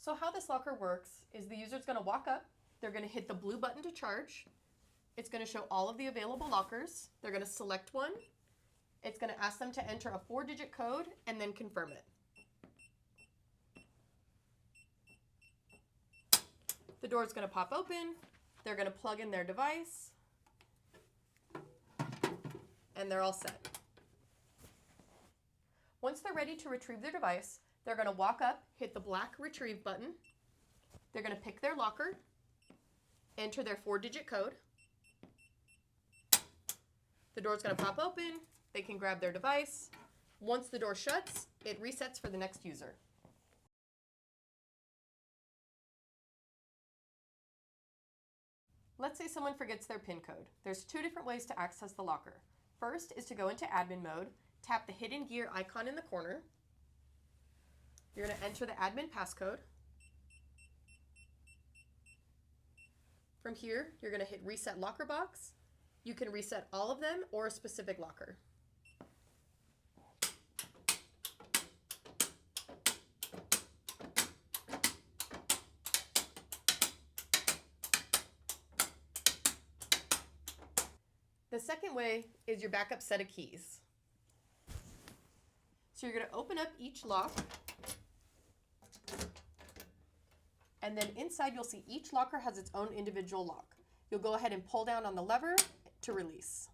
So how this locker works is the user's going to walk up, they're going to hit the blue button to charge. It's going to show all of the available lockers. They're going to select one. It's going to ask them to enter a 4-digit code and then confirm it. The door is going to pop open. They're going to plug in their device. And they're all set. Once they're ready to retrieve their device, they're going to walk up, hit the black retrieve button. They're going to pick their locker, enter their 4-digit code. The door's going to pop open. They can grab their device. Once the door shuts, it resets for the next user. Let's say someone forgets their PIN code. There's 2 different ways to access the locker. First is to go into admin mode, tap the hidden gear icon in the corner. You're going to enter the admin passcode. From here, you're going to hit reset locker box. You can reset all of them or a specific locker. The second way is your backup set of keys. So you're going to open up each lock, and then inside you'll see each locker has its own individual lock. You'll go ahead and pull down on the lever to release.